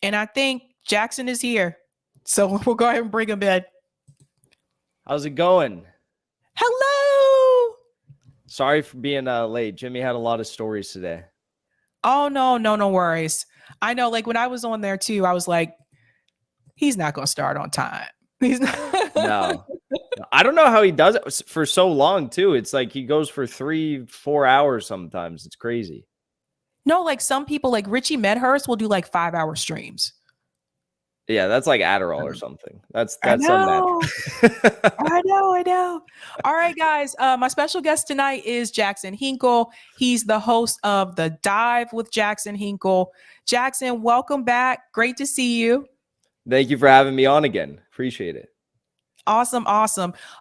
And I think Jackson is here. So we'll go ahead and bring him in. How's it going? Hello. Sorry for being late. Jimmy had a lot of stories today. Oh, no worries. I know, like, when I was on there too, I was like, he's not going to start on time. He's not. No. I don't know how he does it for so long, too. It's like he goes for 3-4 hours sometimes. It's crazy. No, like some people, like Richie Medhurst, will do like 5-hour streams. Yeah, that's like Adderall or something. That's I know. unnatural. I know. All right, guys. My special guest tonight is Jackson Hinkle. He's the host of The Dive with Jackson Hinkle. Jackson, welcome back. Great to see you. Thank you for having me on again. Appreciate it. Awesome.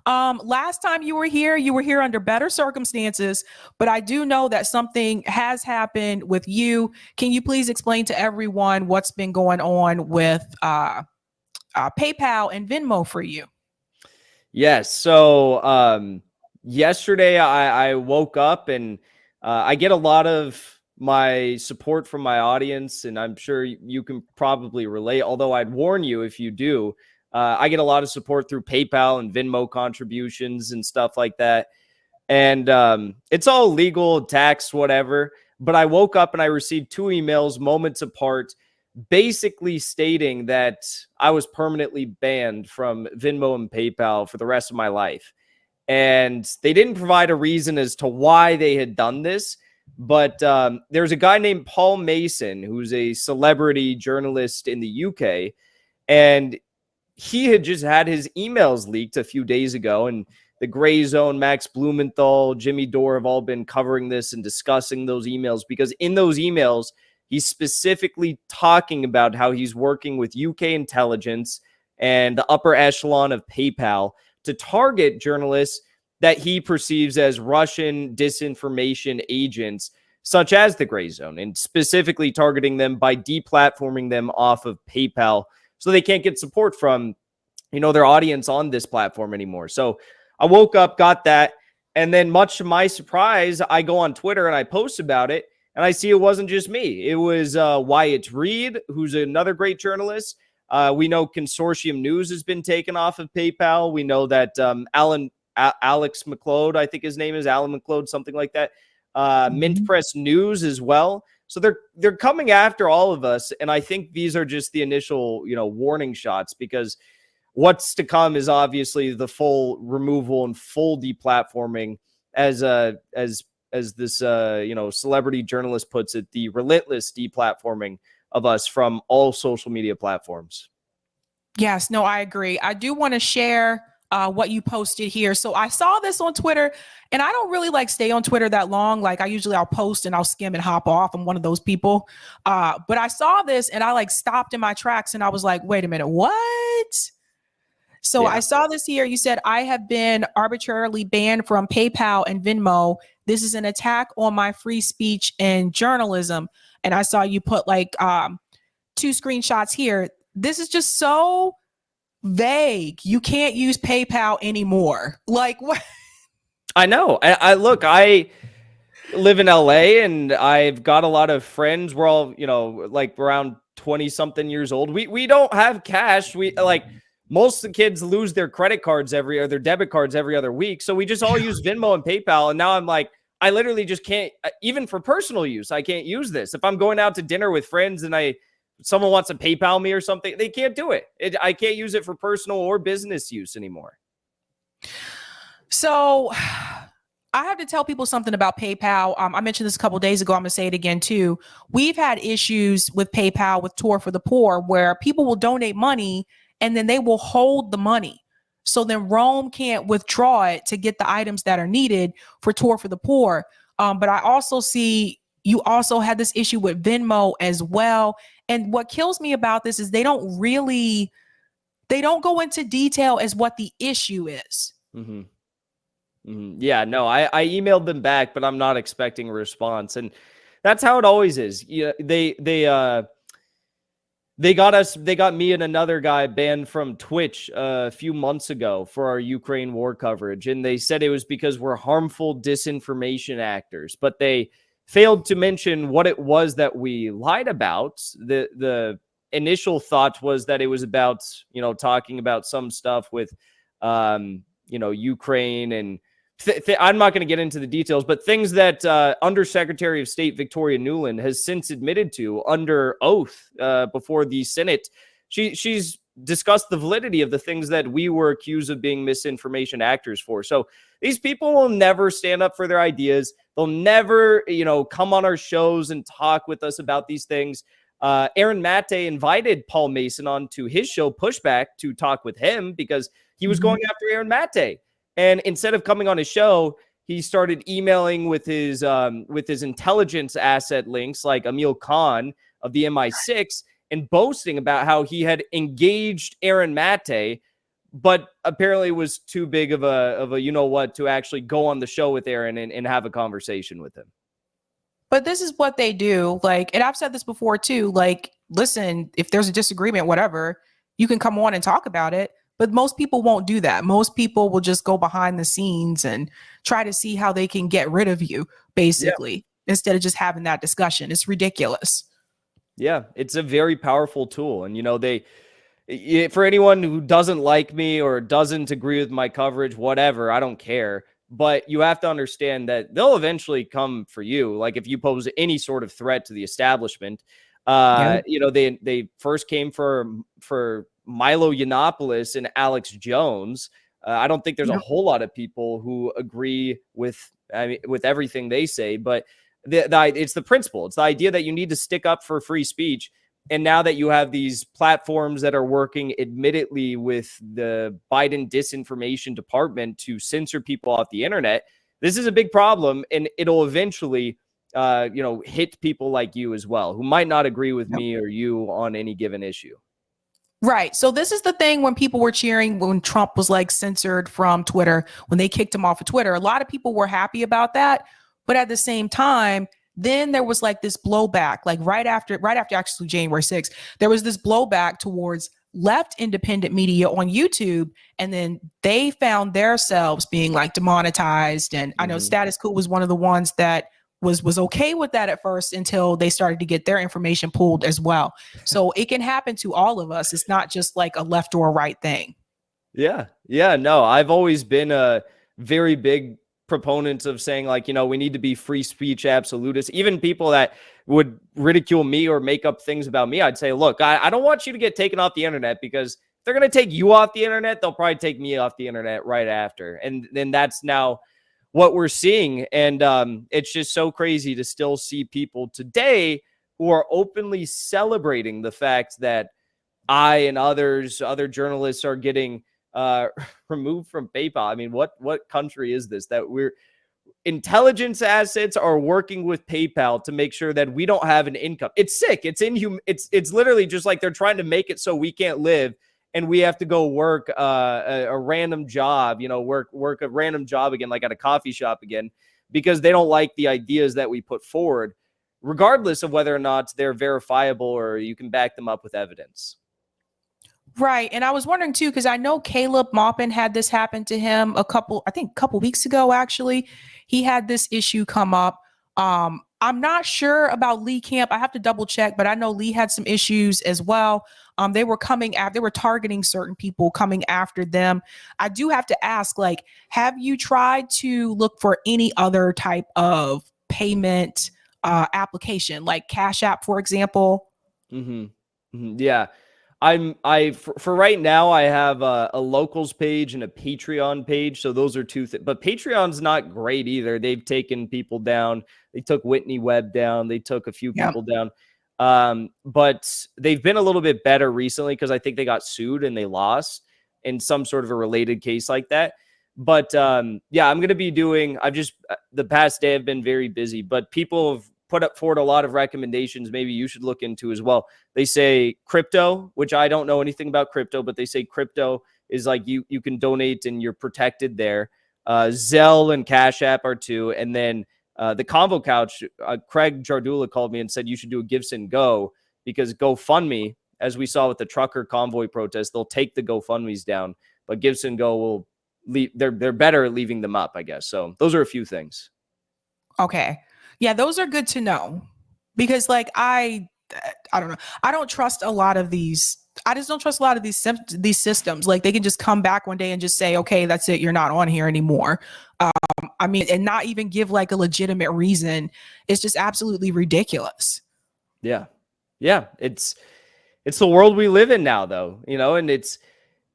Last time you were here under better circumstances, but I do know that something has happened with you. Can you please explain to everyone what's been going on with PayPal and Venmo for you? Yes. So yesterday I woke up and I get a lot of my support from my audience, and I'm sure you can probably relate, although I'd warn you if you do. I get a lot of support through PayPal and Venmo contributions and stuff like that. And it's all legal, tax, whatever. But I woke up and I received 2 emails moments apart, basically stating that I was permanently banned from Venmo and PayPal for the rest of my life. And they didn't provide a reason as to why they had done this. But there's a guy named Paul Mason, who's a celebrity journalist in the UK. And he had just had his emails leaked a few days ago, and the Gray Zone, Max Blumenthal, Jimmy Dore have all been covering this and discussing those emails, because in those emails, he's specifically talking about how he's working with UK intelligence and the upper echelon of PayPal to target journalists that he perceives as Russian disinformation agents, such as the Gray Zone, and specifically targeting them by deplatforming them off of PayPal, so they can't get support from, their audience on this platform anymore. So I woke up, got that, and then much to my surprise, I go on Twitter and I post about it, and I see it wasn't just me. It was Wyatt Reed, who's another great journalist. We know Consortium News has been taken off of PayPal. We know that Alex McLeod, I think his name is Alan McLeod, something like that. Mint Press News as well. So they're coming after all of us, and I think these are just the initial, warning shots, because what's to come is obviously the full removal and full deplatforming, as this celebrity journalist puts it, the relentless deplatforming of us from all social media platforms. Yes, no, I agree. I do want to share what you posted here. So I saw this on Twitter, and I don't really stay on Twitter that long. Like I'll post and I'll skim and hop off. I'm one of those people. But I saw this and I stopped in my tracks and I was like, wait a minute, what? So yeah. I saw this here. You said, I have been arbitrarily banned from PayPal and Venmo. This is an attack on my free speech and journalism. And I saw you put 2 screenshots here. This is just so vague. You can't use PayPal anymore. Like what? I know. I look, I live in LA and I've got a lot of friends. We're all, around 20 something years old. We don't have cash. We most of the kids lose their credit cards or their debit cards every other week. So we just all use Venmo and PayPal. And now I'm like, I literally just can't, even for personal use, I can't use this. If I'm going out to dinner with friends and someone wants to PayPal me or something, they can't do it. I can't use it for personal or business use anymore. So I have to tell people something about PayPal. I mentioned this a couple of days ago. I'm going to say it again too. We've had issues with PayPal with Tour for the Poor, where people will donate money and then they will hold the money. So then Rome can't withdraw it to get the items that are needed for Tour for the Poor. But I also see you also had this issue with Venmo as well. And what kills me about this is they don't go into detail as what the issue is. Mm-hmm. Mm-hmm. Yeah, no, I emailed them back, but I'm not expecting a response. And that's how it always is. Yeah, they got me and another guy banned from Twitch a few months ago for our Ukraine war coverage. And they said it was because we're harmful disinformation actors, but they failed to mention what it was that we lied about. The initial thought was that it was about, talking about some stuff with, Ukraine and I'm not going to get into the details, but things that Undersecretary of State Victoria Nuland has since admitted to under oath before the Senate. She's discussed the validity of the things that we were accused of being misinformation actors for. So these people will never stand up for their ideas. They'll never, come on our shows and talk with us about these things. Aaron Mate invited Paul Mason onto his show Pushback to talk with him because he was going after Aaron Mate. And instead of coming on his show, he started emailing with his intelligence asset links like Emil Khan of the MI6 and boasting about how he had engaged Aaron Mate, but apparently was too big of a to actually go on the show with Aaron and have a conversation with him. But this is what they do. Like, and I've said this before too, like, listen, if there's a disagreement, whatever, you can come on and talk about it. But most people won't do that. Most people will just go behind the scenes and try to see how they can get rid of you, basically, instead of just having that discussion. It's ridiculous. Yeah, it's a very powerful tool. And, for anyone who doesn't like me or doesn't agree with my coverage, whatever, I don't care. But you have to understand that they'll eventually come for you. Like if you pose any sort of threat to the establishment, they first came for Milo Yiannopoulos and Alex Jones. I don't think there's a whole lot of people who agree with everything they say, but it's the principle. It's the idea that you need to stick up for free speech. And now that you have these platforms that are working admittedly with the Biden disinformation department to censor people off the internet, this is a big problem. And it'll eventually, hit people like you as well, who might not agree with me or you on any given issue. Right. So this is the thing when people were cheering when Trump was like censored from Twitter, when they kicked him off of Twitter, a lot of people were happy about that. But at the same time, then there was like this blowback, like right after actually January 6th, there was this blowback towards left independent media on YouTube. And then they found themselves being like demonetized. And I know Status Quo was one of the ones that was okay with that at first until they started to get their information pulled as well. So it can happen to all of us. It's not just like a left or a right thing. Yeah. No, I've always been a very big proponents of saying like, we need to be free speech absolutists. Even people that would ridicule me or make up things about me, I'd say, look, I don't want you to get taken off the internet, because if they're going to take you off the internet, they'll probably take me off the internet right after. And then that's now what we're seeing. And it's just so crazy to still see people today who are openly celebrating the fact that I and other journalists are getting removed from PayPal. I mean, what country is this that intelligence assets are working with PayPal to make sure that we don't have an income? It's sick. It's inhuman. It's literally just like they're trying to make it so we can't live and we have to go work a random job, work a random job again, like at a coffee shop again, because they don't like the ideas that we put forward, regardless of whether or not they're verifiable or you can back them up with evidence. Right. And I was wondering too, because I know Caleb Maupin had this happen to him a couple weeks ago, actually. He had this issue come up. I'm not sure about Lee Camp. I have to double check, but I know Lee had some issues as well. They were targeting certain people, coming after them. I do have to ask, like, have you tried to look for any other type of payment application, like Cash App, for example? Yeah. For right now, I have a locals page and a Patreon page. So those are two things, but Patreon's not great either. They've taken people down. They took Whitney Webb down. They took a few people down. But they've been a little bit better recently because I think they got sued and they lost in some sort of a related case like that. But I'm going to be doing, the past day I've been very busy, but people have put up forward a lot of recommendations maybe you should look into as well. They say crypto, which I don't know anything about crypto, but they say crypto is like you can donate and you're protected there. Zelle and Cash App are two. And then the Convo Couch, Craig Jardula called me and said you should do a Give Send Go, because GoFundMe, as we saw with the trucker convoy protest, they'll take the GoFundMes down, but Give Send Go will leave. They're better at leaving them up, I guess. So those are a few things. Okay. Yeah, those are good to know because like I don't know. I don't trust a lot of these. I just don't trust a lot of these systems. Like they can just come back one day and just say, "Okay, that's it. You're not on here anymore." I mean, and not even give like a legitimate reason. It's just absolutely ridiculous. Yeah. Yeah. It's the world we live in now, though, and it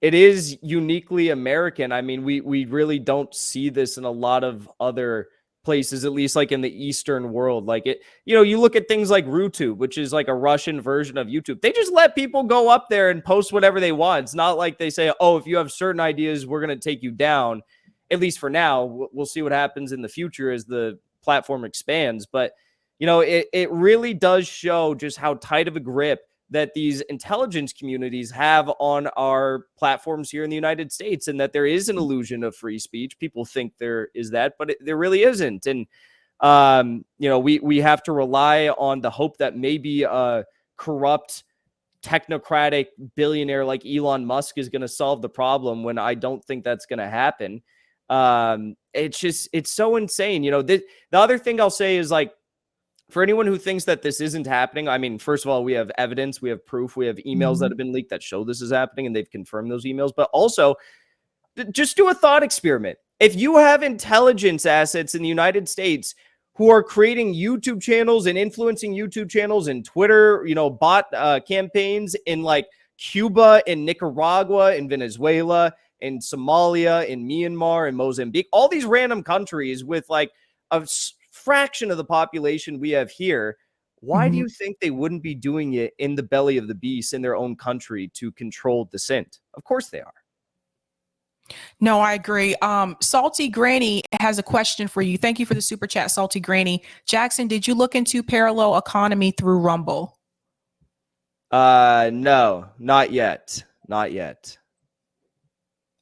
is uniquely American. I mean, we really don't see this in a lot of other places, at least like in the Eastern world. Like you look at things like RuTube, which is like a Russian version of YouTube. They just let people go up there and post whatever they want. It's not like they say, oh, if you have certain ideas, we're going to take you down. At least for now, we'll see what happens in the future as the platform expands. But, it really does show just how tight of a grip that these intelligence communities have on our platforms here in the United States, and that there is an illusion of free speech. People think there is that, but there really isn't. And, we have to rely on the hope that maybe a corrupt technocratic billionaire like Elon Musk is going to solve the problem, when I don't think that's going to happen. It's so insane. The other thing I'll say is, like, for anyone who thinks that this isn't happening, I mean, first of all, we have evidence, we have proof, we have emails that have been leaked that show this is happening, and they've confirmed those emails. But also, just do a thought experiment. If you have intelligence assets in the United States who are creating YouTube channels and influencing YouTube channels and Twitter, bot campaigns in like Cuba and Nicaragua and Venezuela and Somalia and Myanmar and Mozambique, all these random countries with like a fraction of the population we have here, why do you think they wouldn't be doing it in the belly of the beast in their own country to control dissent? Of course they are. No, I agree. Salty Granny has a question for you. Thank you for the super chat, Salty Granny. Jackson, did you look into parallel economy through Rumble? No, not yet. Not yet.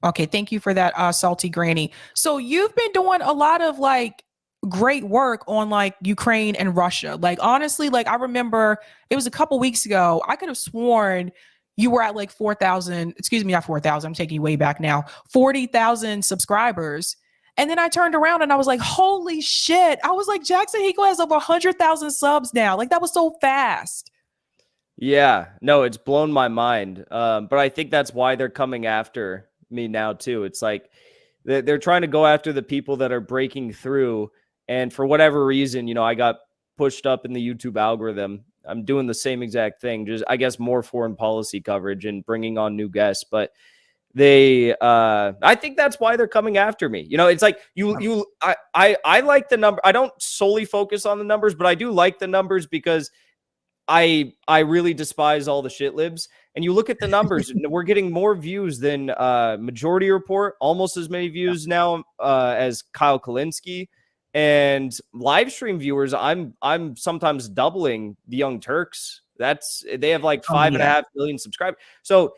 Okay, thank you for that, Salty Granny. So you've been doing a lot of like great work on like Ukraine and Russia. Like honestly, like I remember it was a couple weeks ago. I could have sworn you were at like 4,000, excuse me, not 4,000. I'm taking you way back now. 40,000 subscribers. And then I turned around and I was like, holy shit. I was like, Jackson Hinkle has over 100,000 subs now. Like that was so fast. Yeah, no, it's blown my mind. But I think that's why they're coming after me now too. It's like they're trying to go after the people that are breaking through. And for whatever reason, I got pushed up in the YouTube algorithm. I'm doing the same exact thing, just I guess more foreign policy coverage and bringing on new guests. But I think that's why they're coming after me. It's like I like the number. I don't solely focus on the numbers, but I do like the numbers because I really despise all the shit libs. And you look at the numbers, we're getting more views than Majority Report, almost as many views now as Kyle Kalinske. And live stream viewers, I'm sometimes doubling the Young Turks. They have like 5.5 million subscribers. So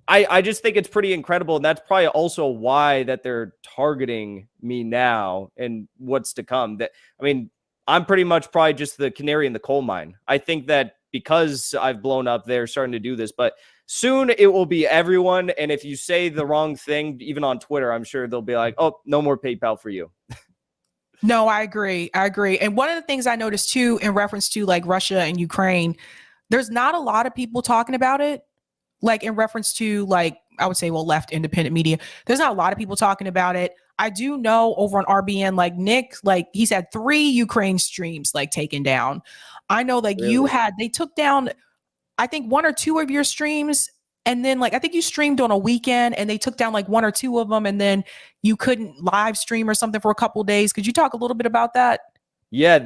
I just think it's pretty incredible. And that's probably also why that they're targeting me now and what's to come. I'm pretty much probably just the canary in the coal mine. I think that because I've blown up, they're starting to do this, but soon it will be everyone. And if you say the wrong thing, even on Twitter, I'm sure they'll be like, oh, no more PayPal for you. No, I agree. And one of the things I noticed too, in reference to like Russia and Ukraine, there's not a lot of people talking about it. Like in reference to like, I would say, well, left independent media, there's not a lot of people talking about it. I do know over on RBN, like Nick, like he's had 3 Ukraine streams like taken down. I know like Really? they took down, I think 1 or 2 of your streams. And then like, I think you streamed on a weekend and they took down like 1 or 2 of them. And then you couldn't live stream or something for a couple of days. Could you talk a little bit about that? Yeah,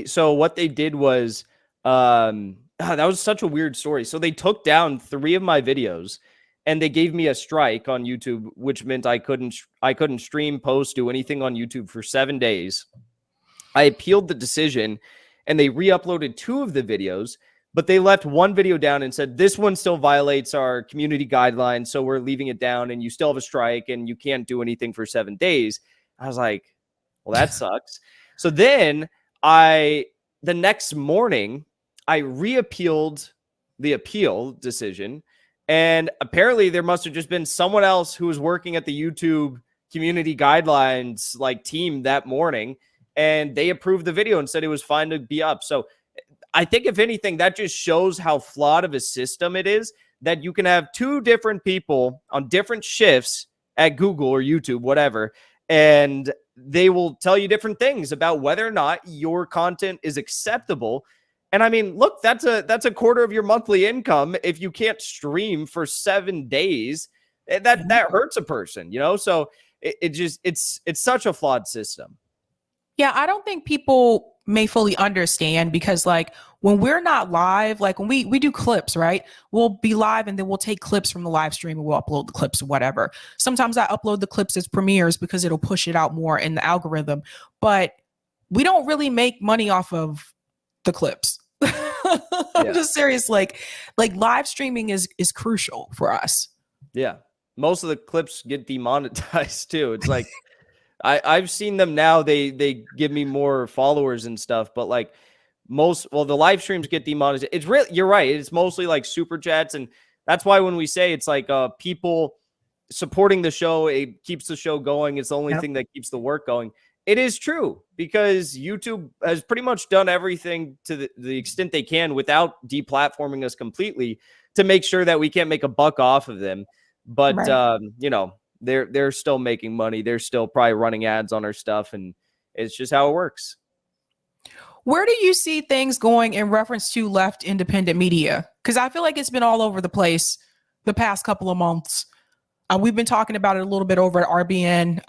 so what they did was, that was such a weird story. So they took down 3 of my videos and they gave me a strike on YouTube, which meant I couldn't stream, post, do anything on YouTube for 7 days. I appealed the decision and they re-uploaded 2 of the videos, but they left 1 video down and said, this one still violates our community guidelines, so we're leaving it down and you still have a strike and you can't do anything for 7 days. I was like, well, that sucks. So then the next morning, I re-appealed the appeal decision. And apparently there must have just been someone else who was working at the YouTube community guidelines like team that morning. and they approved the video and said it was fine to be up. So I think if anything, that just shows how flawed of a system it is, that you can have two different people on different shifts at Google or YouTube, whatever, and they will tell you different things about whether or not your content is acceptable. And I mean, look, that's a quarter of your monthly income. If you can't stream for 7 days, that hurts a person, you know? So it's such a flawed system. Yeah, I don't think people may fully understand, because like when we're not live, like when we do clips, right? We'll be live and then we'll take clips from the live stream and we'll upload the clips or whatever. Sometimes I upload the clips as premieres because it'll push it out more in the algorithm, but we don't really make money off of the clips. I'm just serious. Like live streaming is crucial for us. Yeah. Most of the clips get demonetized too. It's like, I've seen them now. They give me more followers and stuff, but like the live streams get demonetized. It's really, you're right. It's mostly like super chats. And that's why when we say it's like people supporting the show, it keeps the show going. It's the only thing that keeps the work going. It is true, because YouTube has pretty much done everything to the extent they can without deplatforming us completely to make sure that we can't make a buck off of them. But, you know, they're still making money. They're still probably running ads on our stuff, and it's just how it works. Where do you see things going in reference to left independent media? Because I feel like it's been all over the place the past couple of months. We've been talking about it a little bit over at RBN.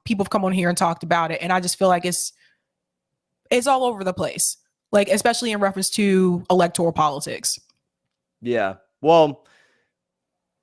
People have come on here and talked about it, and I just feel like it's all over the place, like especially in reference to electoral politics. Yeah. Well,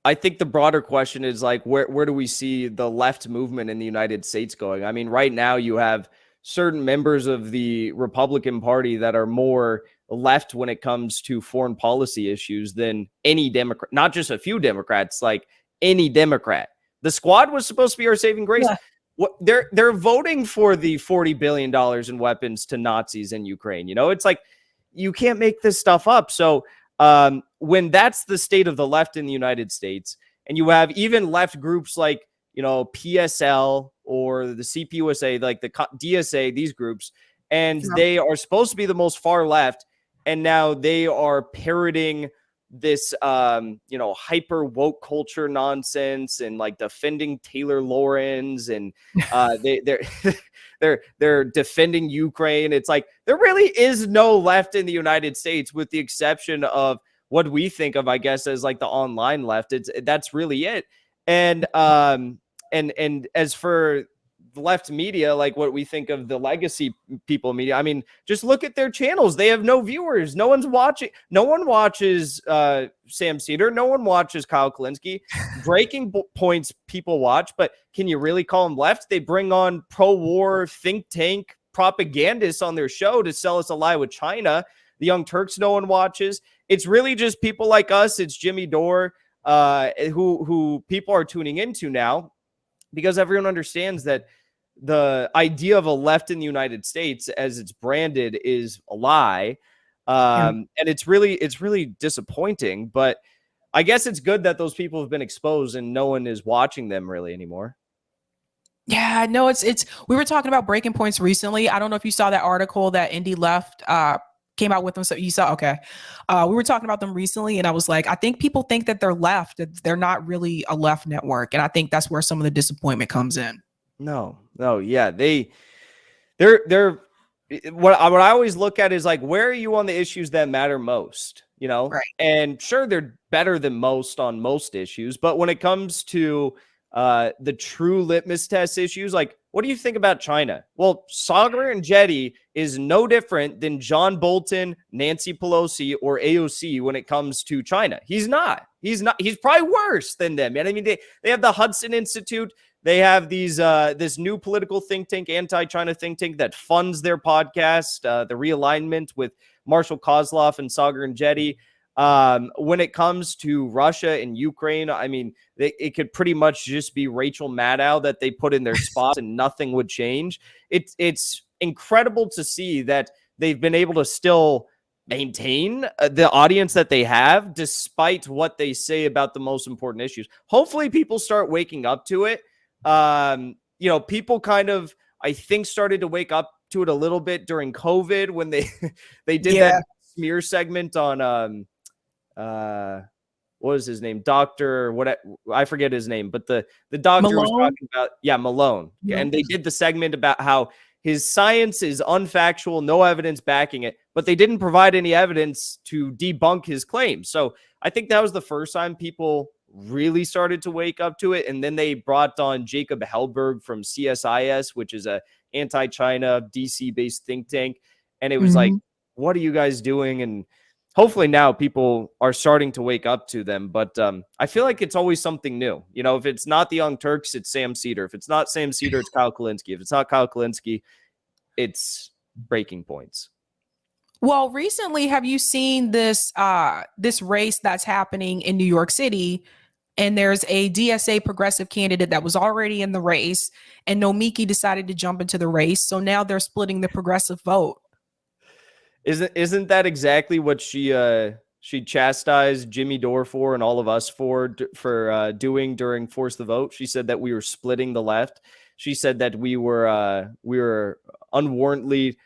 I think the broader question is like, where do we see the left movement in the United States going? I mean, right now you have certain members of the Republican Party that are more left when it comes to foreign policy issues than any Democrat, not just a few Democrats, like any Democrat. The squad was supposed to be our saving grace. Yeah. What they're voting for the $40 billion in weapons to Nazis in Ukraine. You know, it's like, you can't make this stuff up. So when that's the state of the left in the United States, and you have even left groups like, you know, PSL or the CPUSA, like the DSA, these groups, and they are supposed to be the most far left, and now they are parroting this, you know, hyper woke culture nonsense and like defending Taylor Lorenz, and they're defending Ukraine. It's like, there really is no left in the United States, with the exception of what we think of, I guess, as like the online left. That's really it. And as for the left media, like what we think of the legacy people media, I mean, just look at their channels. They have no viewers. No one's watching. No one watches Sam Cedar. No one watches Kyle Kalinske. Breaking Points people watch, but can you really call them left? They bring on pro-war think tank propagandists on their show to sell us a lie with China. The Young Turks, no one watches. It's really just people like us. It's Jimmy Dore, who people are tuning into now, because everyone understands that the idea of a left in the United States, as it's branded, is a lie. And it's really disappointing, but I guess it's good that those people have been exposed and no one is watching them really anymore. Yeah, no, it's we were talking about breaking points recently. I don't know if you saw that article that Indy Left came out with them. So you saw, okay. We were talking about them recently, and I was like, I think people think that they're left, that they're not really a left network. And I think that's where some of the disappointment comes in. No, yeah. They're what I always look at is like, where are you on the issues that matter most? You know, right. And sure, they're better than most on most issues, but when it comes to the true litmus test issues, like, what do you think about China? Well, Sagar and Jetty is no different than John Bolton, Nancy Pelosi, or AOC when it comes to China. He's not. He's probably worse than them. And I mean, they have the Hudson Institute. They have these this new political think tank, anti-China think tank that funds their podcast, the Realignment, with Marshall Kozloff and Sagar and Jetty. When it comes to Russia and Ukraine, I mean, it could pretty much just be Rachel Maddow that they put in their spots and nothing would change. It's incredible to see that they've been able to still maintain the audience that they have, despite what they say about the most important issues. Hopefully people start waking up to it. You know, people kind of, I think, started to wake up to it a little bit during COVID when they they did Yeah. that smear segment on what was his name? Doctor, what I forget his name, but the doctor was Malone. talking about, Malone. Yeah. And they did the segment about how his science is unfactual, no evidence backing it, but they didn't provide any evidence to debunk his claims. So I think that was the first time people really started to wake up to it. And then they brought on Jacob Hellberg from CSIS, which is a anti-China DC-based think tank. And it was like, what are you guys doing? And hopefully now people are starting to wake up to them. But I feel like it's always something new. You know, if it's not the Young Turks, it's Sam Cedar. If it's not Sam Cedar, it's Kyle Kalinske. If it's not Kyle Kalinske, it's Breaking Points. Well, recently, have you seen this this race that's happening in New York City? And there's a DSA progressive candidate that was already in the race, and Nomiki decided to jump into the race. So now they're splitting the progressive vote. Isn't that exactly what she chastised Jimmy Dore for and all of us for doing during Force the Vote? She said that we were splitting the left. She said that we were unwarrantedly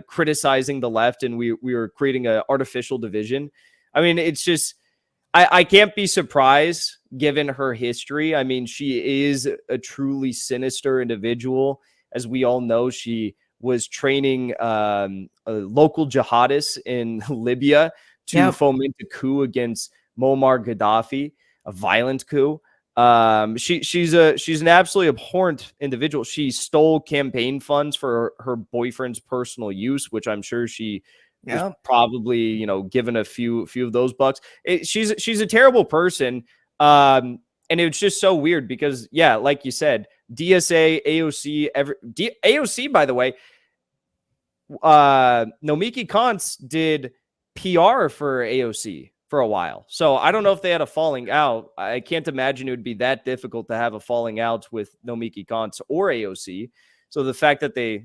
criticizing the left, and we were creating an artificial division. I mean, it's just I can't be surprised given her history. I mean, she is a truly sinister individual. As we all know, she was training local jihadists in Libya to foment a coup against Muammar Gaddafi, a violent coup. She's an absolutely abhorrent individual. She stole campaign funds for her boyfriend's personal use, which I'm sure she was probably, you know, given a few of those bucks. She's a terrible person. And it's just so weird because, like you said, DSA, AOC, AOC, by the way, Nomiki Konst did PR for AOC for a while. So I don't know if they had a falling out. I can't imagine it would be that difficult to have a falling out with Nomiki Konst or AOC. So the fact that they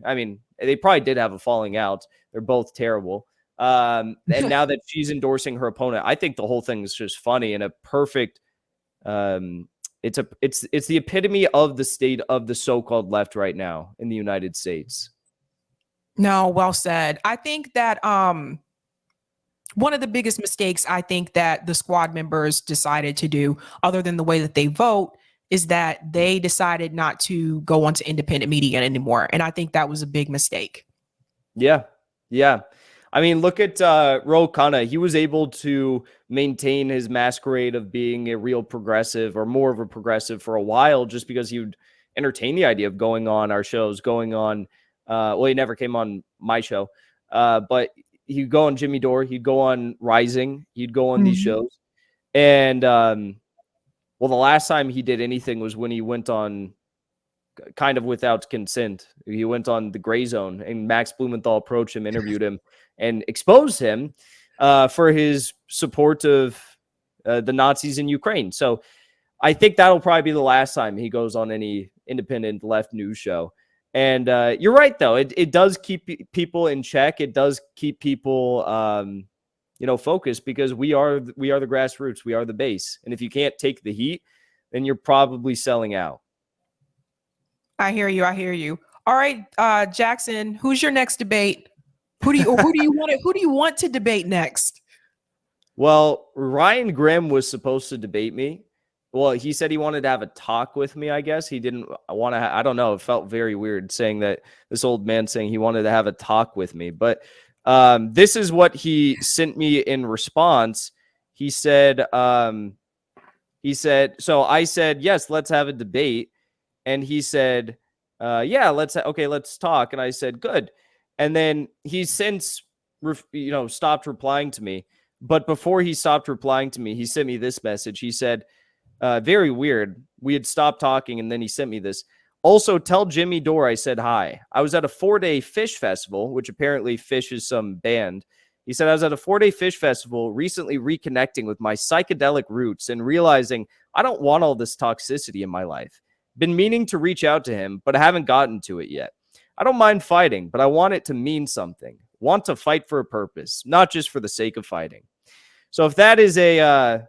probably did have a falling out. They're both terrible. And now that she's endorsing her opponent, I think the whole thing is just funny and a perfect, it's the epitome of the state of the so-called left right now in the United States. No, well said. I think that one of the biggest mistakes I think that the squad members decided to do, other than the way that they vote, is that they decided not to go onto independent media anymore. And I think that was a big mistake. Yeah. I mean, look at Ro Khanna. He was able to maintain his masquerade of being a real progressive or more of a progressive for a while just because he would entertain the idea of going on our shows, going on he never came on my show, but he'd go on Jimmy Dore, he'd go on Rising, he'd go on these shows. And the last time he did anything was when he went on kind of without consent. He went on the Gray Zone, and Max Blumenthal approached him, interviewed him, and exposed him for his support of the Nazis in Ukraine. So I think that'll probably be the last time he goes on any independent left news show. And you're right, though. It does keep people in check. It does keep people, focused because we are the grassroots. We are the base. And if you can't take the heat, then you're probably selling out. I hear you. All right, Jackson, who's your next debate? Who do you want to debate next? Well, Ryan Grimm was supposed to debate me. Well, he said he wanted to have a talk with me, I guess. He didn't want to, I don't know. It felt very weird saying that, this old man saying he wanted to have a talk with me. But this is what he sent me in response. He said, so I said, yes, let's have a debate. And he said, let's talk. And I said, good. And then he since, stopped replying to me. But before he stopped replying to me, he sent me this message. He said, very weird. We had stopped talking, and then he sent me this. Also, tell Jimmy Dore I said hi. I was at a 4-day fish festival, which apparently fish is some band. He said, I was at a 4-day fish festival, recently reconnecting with my psychedelic roots and realizing I don't want all this toxicity in my life. Been meaning to reach out to him, but I haven't gotten to it yet. I don't mind fighting, but I want it to mean something. Want to fight for a purpose, not just for the sake of fighting. So if that is if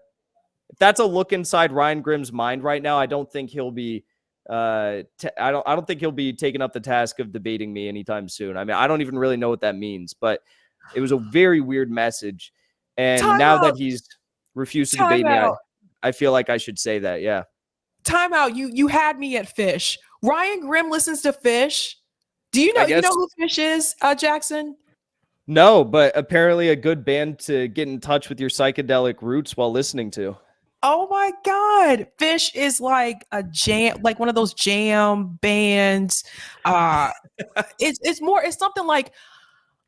that's a look inside Ryan Grimm's mind right now, I don't think he'll be I don't think he'll be taking up the task of debating me anytime soon. I mean, I don't even really know what that means, but it was a very weird message. And Time now that out. he's refused to Time debate me, out. I feel like I should say that. Yeah. Time out. You had me at Fish. Ryan Grimm listens to Fish. Do you know I guess who Fish is, Jackson? no, but apparently a good band to get in touch with your psychedelic roots while listening to. Oh my God. Fish is like a jam, like one of those jam bands. It's something like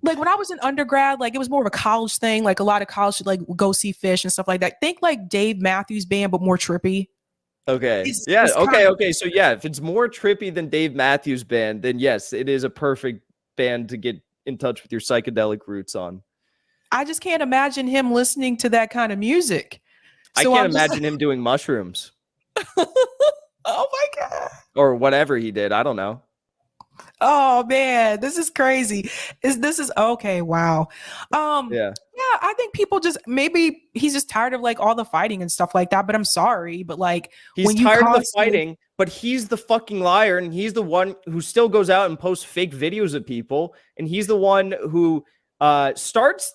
when I was in undergrad, like it was more of a college thing. Like a lot of college like go see Fish and stuff like that. Think like Dave Matthews Band, but more trippy. Okay. It's, Yeah. it's Okay. kind of, Okay. So yeah, if it's more trippy than Dave Matthews Band, then yes, it is a perfect band to get in touch with your psychedelic roots on. I just can't imagine him listening to that kind of music. I So can't I'm just imagine him doing mushrooms like, oh my God. or whatever he did. I don't know. Oh man, this is crazy. This is okay, wow. Yeah. Yeah, I think people just maybe he's just tired of like all the fighting and stuff like that, but I'm sorry, but like He's when you tired of the constantly fighting, but he's the fucking liar, and he's the one who still goes out and posts fake videos of people, and he's the one who starts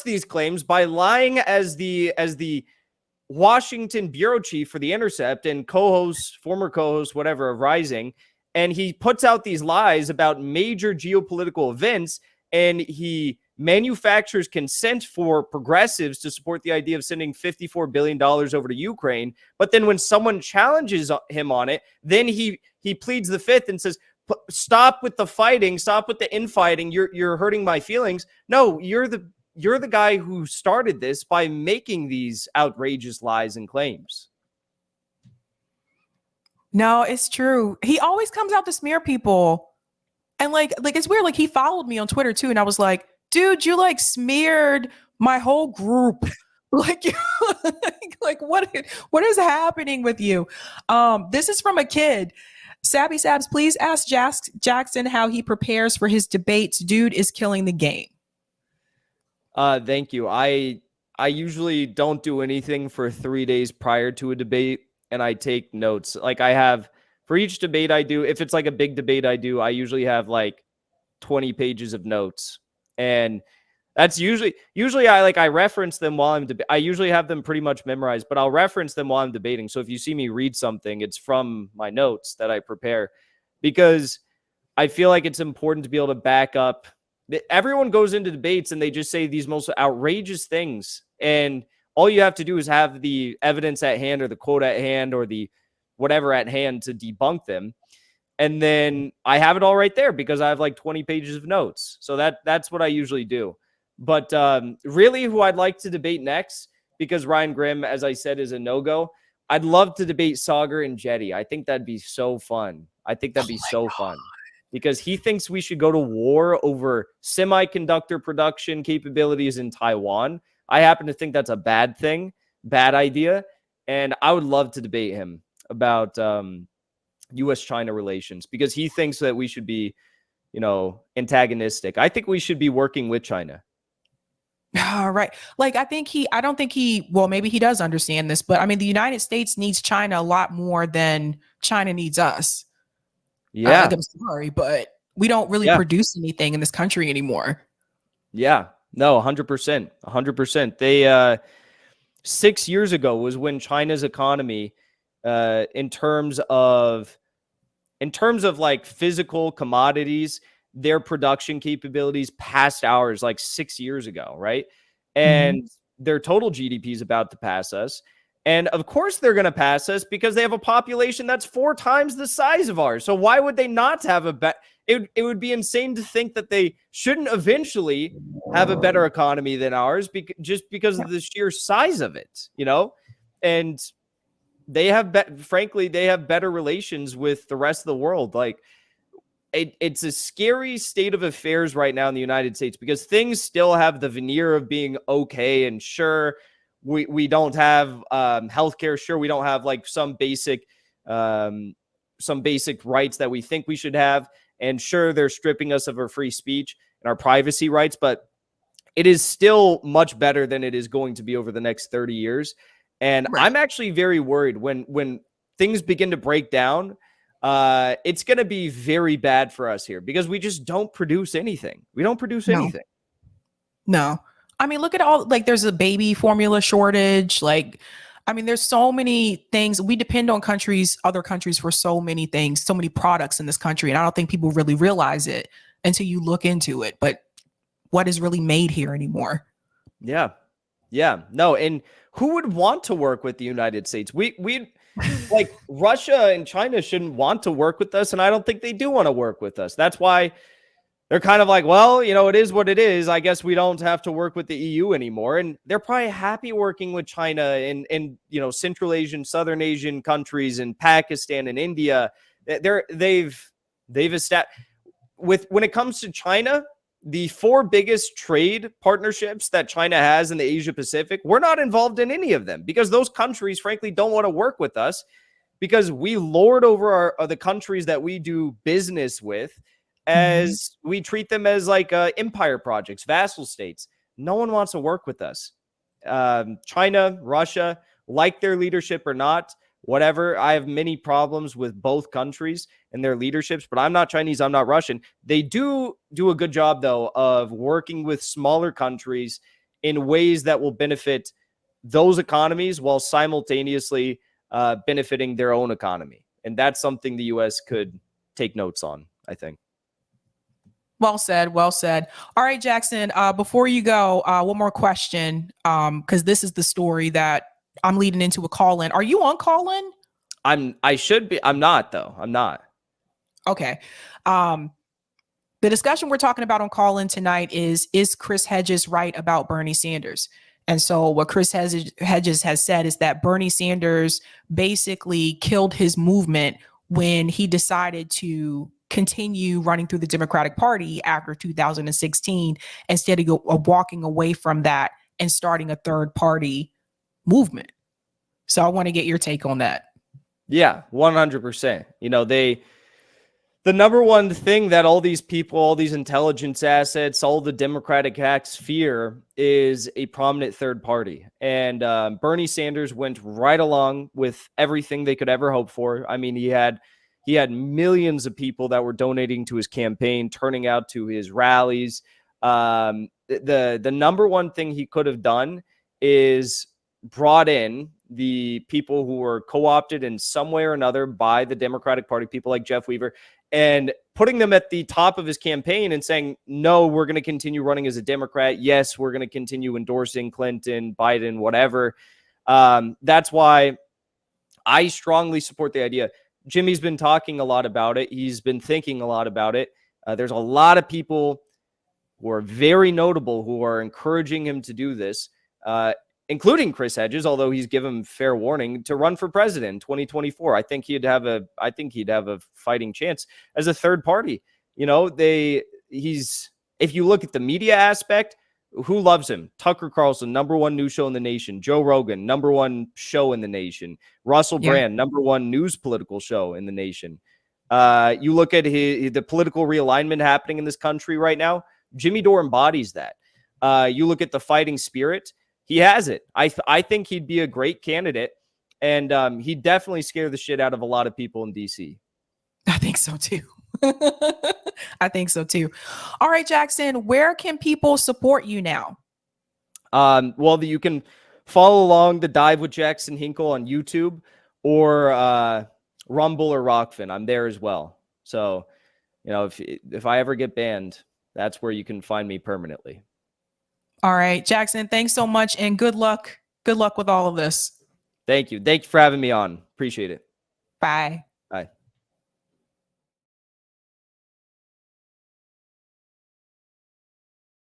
these claims by lying as the Washington bureau chief for The Intercept and former co-host, whatever, of Rising. And he puts out these lies about major geopolitical events, and he manufactures consent for progressives to support the idea of sending $54 billion over to Ukraine. But then when someone challenges him on it, then he pleads the fifth and says, stop with the fighting, stop with the infighting. You're hurting my feelings. No, you're the guy who started this by making these outrageous lies and claims. No, it's true. He always comes out to smear people. And like it's weird. Like he followed me on Twitter too. And I was like, dude, you like smeared my whole group. Like, like what is happening with you? This is from a kid. Sabby Sabs, please ask Jackson how he prepares for his debates. Dude is killing the game. Thank you. I usually don't do anything for 3 days prior to a debate, and I take notes. Like I have for each debate I do, if it's like a big debate I usually have like 20 pages of notes. And that's usually I reference them while I'm I usually have them pretty much memorized, but I'll reference them while I'm debating. So if you see me read something, it's from my notes that I prepare, because I feel like it's important to be able to back up. Everyone goes into debates and they just say these most outrageous things, and all you have to do is have the evidence at hand or the quote at hand or the whatever at hand to debunk them. And then I have it all right there because I have like 20 pages of notes. So that's what I usually do. But really who I'd like to debate next, because Ryan Grimm, as I said, is a no-go, I'd love to debate Sauger and Jetty. I think that'd be so fun. Fun because he thinks we should go to war over semiconductor production capabilities in Taiwan. I happen to think that's a bad thing, bad idea. And I would love to debate him about U.S.-China relations, because he thinks that we should be, antagonistic. I think we should be working with China. All right. Like, I don't think well, maybe he does understand this, but I mean, the United States needs China a lot more than China needs us. Yeah. I'm sorry, but we don't really produce anything in this country anymore. Yeah. No, 100%. 100%. They, 6 years ago was when China's economy, in terms of like physical commodities, their production capabilities passed ours like 6 years ago, right? And their total GDP is about to pass us. And of course they're going to pass us because they have a population that's 4 times the size of ours. So why would they not have it would be insane to think that they shouldn't eventually have a better economy than ours just because of the sheer size of it, And they have, frankly, they have better relations with the rest of the world. Like, it's a scary state of affairs right now in the United States, because things still have the veneer of being okay. And sure, we don't have healthcare. Sure, we don't have like some basic rights that we think we should have. And sure, they're stripping us of our free speech and our privacy rights, but it is still much better than it is going to be over the next 30 years. And I'm actually very worried when things begin to break down. it's going to be very bad for us here because we just don't produce anything. We don't produce No. anything. No. I mean, look at all, like, there's a baby formula shortage. Like, I mean, there's so many things. We depend on other countries for so many things, so many products in this country. And I don't think people really realize it until you look into it. But what is really made here anymore? Yeah. Yeah. No. And who would want to work with the United States? We like Russia and China shouldn't want to work with us. And I don't think they do want to work with us. That's why they're kind of like, well, it is what it is. I guess we don't have to work with the EU anymore. And they're probably happy working with China and Central Asian, Southern Asian countries and Pakistan and India. They've established when it comes to China, the 4 biggest trade partnerships that China has in the Asia Pacific, we're not involved in any of them because those countries, frankly, don't want to work with us because we lord over the countries that we do business with as we treat them as like empire projects, vassal states. No one wants to work with us. China, Russia, like their leadership or not, whatever. I have many problems with both countries and their leaderships, but I'm not Chinese. I'm not Russian. They do a good job, though, of working with smaller countries in ways that will benefit those economies while simultaneously benefiting their own economy. And that's something the U.S. could take notes on, I think. Well said. Well said. All right, Jackson, before you go, one more question, because this is the story that I'm leading into a call-in. Are you on call-in? I should be. I'm not, though. I'm not. Okay. The discussion we're talking about on call-in tonight is Chris Hedges right about Bernie Sanders? And so what Chris Hedges has said is that Bernie Sanders basically killed his movement when he decided to continue running through the Democratic Party after 2016 instead of walking away from that and starting a third party movement. So I want to get your take on that. Yeah, 100%. The number one thing that all these people, all these intelligence assets, all the Democratic hacks fear is a prominent third party. And Bernie Sanders went right along with everything they could ever hope for. I mean, he had millions of people that were donating to his campaign, turning out to his rallies. The number one thing he could have done is brought in the people who were co-opted in some way or another by the Democratic Party, people like Jeff Weaver, and putting them at the top of his campaign and saying, no, we're going to continue running as a Democrat. Yes, we're going to continue endorsing Clinton, Biden, whatever. That's why I strongly support the idea. Jimmy's been talking a lot about it. He's been thinking a lot about it. There's a lot of people who are very notable who are encouraging him to do this, including Chris Hedges, although he's given fair warning to run for president in 2024. I think he'd have a fighting chance as a third party. If you look at the media aspect, who loves him? Tucker Carlson, number one news show in the nation. Joe Rogan, number one show in the nation. Russell Brand, number one news political show in the nation. You look at the political realignment happening in this country right now. Jimmy Dore embodies that. You look at the fighting spirit. He has it. I think he'd be a great candidate, and he'd definitely scare the shit out of a lot of people in D.C. I think so too. I think so too. All right, Jackson, where can people support you now? Well, you can follow along the Dive with Jackson Hinkle on YouTube or Rumble or Rockfin. I'm there as well. So, if I ever get banned, that's where you can find me permanently. All right, Jackson, thanks so much and good luck. Good luck with all of this. Thank you. Thank you for having me on. Appreciate it. Bye. Bye.